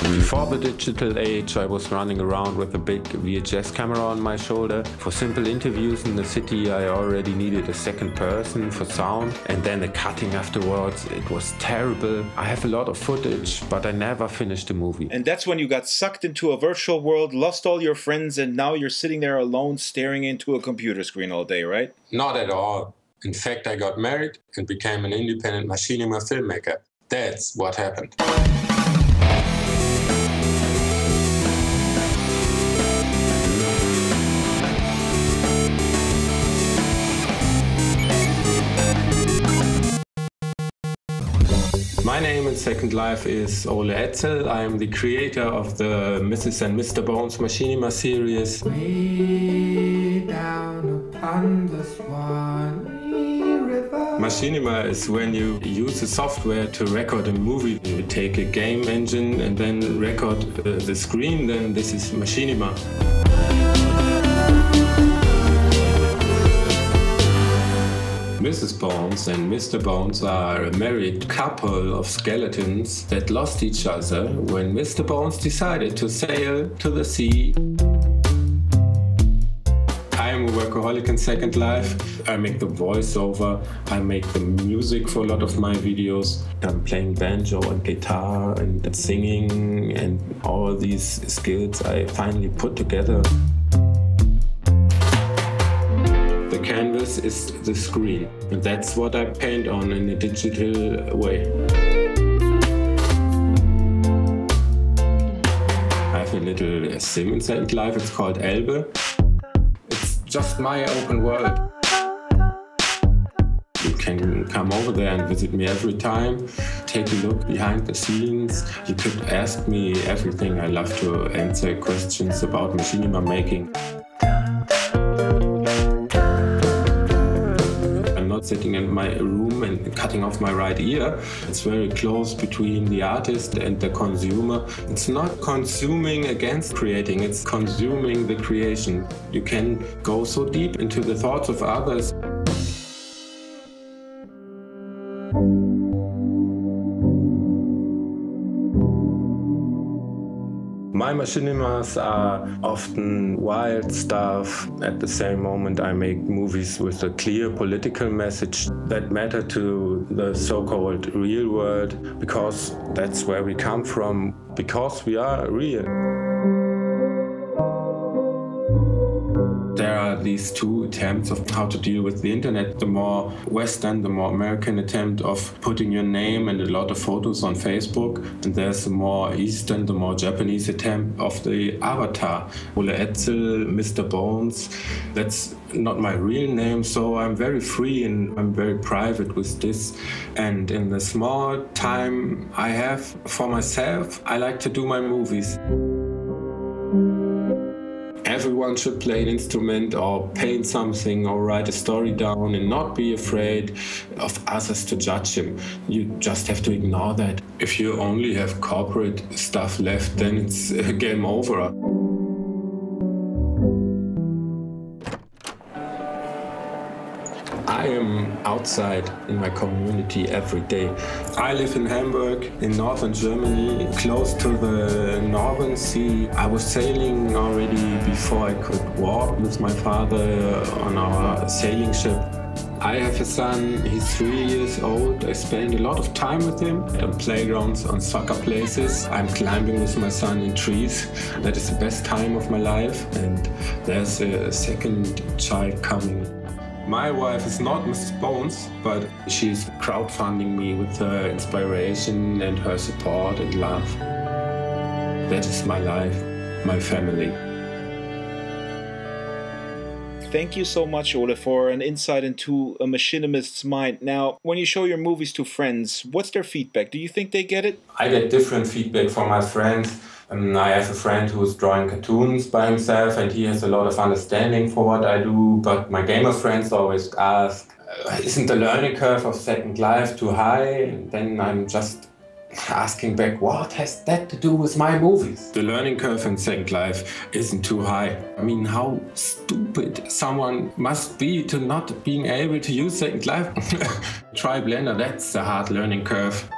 Before the digital age, I was running around with a big VHS camera on my shoulder. For simple interviews in the city, I already needed a second person for sound, and then the cutting afterwards. It was terrible. I have a lot of footage, but I never finished the movie. And that's when you got sucked into a virtual world, lost all your friends, and now you're sitting there alone staring into a computer screen all day, right? Not at all. In fact, I got married and became an independent machinima filmmaker. That's what happened. My name in Second Life is Ole Etzel. I am the creator of the Mrs. and Mr. Bones Machinima series. Way down upon the Swanee River. Machinima is when you use the software to record a movie. You take a game engine and then record the screen, then this is Machinima. Mrs. Bones and Mr. Bones are a married couple of skeletons that lost each other when Mr. Bones decided to sail to the sea. I am a workaholic in Second Life. I make the voiceover, I make the music for a lot of my videos. I'm playing banjo and guitar and singing, and all these skills I finally put together. The canvas is the screen, and that's what I paint on in a digital way. I have a little sim in Second Life, it's called Elbe. It's just my open world. You can come over there and visit me every time, take a look behind the scenes. You could ask me everything. I love to answer questions about machinima making. Sitting in my room and cutting off my right ear. It's very close between the artist and the consumer. It's not consuming against creating, it's consuming the creation. You can go so deep into the thoughts of others. My machinimas are often wild stuff. At the same moment, I make movies with a clear political message that matter to the so-called real world, because that's where we come from, because we are real. There are these two attempts of how to deal with the internet. The more Western, the more American attempt of putting your name and a lot of photos on Facebook. And there's the more Eastern, the more Japanese attempt of the avatar. Ole Etzel, Mr. Bones. That's not my real name, so I'm very free and I'm very private with this. And in the small time I have for myself, I like to do my movies. Everyone should play an instrument or paint something or write a story down and not be afraid of others to judge him. You just have to ignore that. If you only have corporate stuff left, then it's game over. I am outside in my community every day. I live in Hamburg, in northern Germany, close to the Northern Sea. I was sailing already before I could walk with my father on our sailing ship. I have a son, he's 3 years old. I spend a lot of time with him on playgrounds, on soccer places. I'm climbing with my son in trees. That is the best time of my life. And there's a second child coming. My wife is not Mrs. Bones, but she's crowdfunding me with her inspiration and her support and love. That is my life, my family. Thank you so much, Ole, for an insight into a machinimist's mind. Now, when you show your movies to friends, what's their feedback? Do you think they get it? I get different feedback from my friends. I have a friend who's drawing cartoons by himself and he has a lot of understanding for what I do, but my gamer friends always ask, isn't the learning curve of Second Life too high? And then I'm just asking back, what has that to do with my movies? The learning curve in Second Life isn't too high. I mean, how stupid someone must be to not being able to use Second Life. Try Blender, that's the hard learning curve.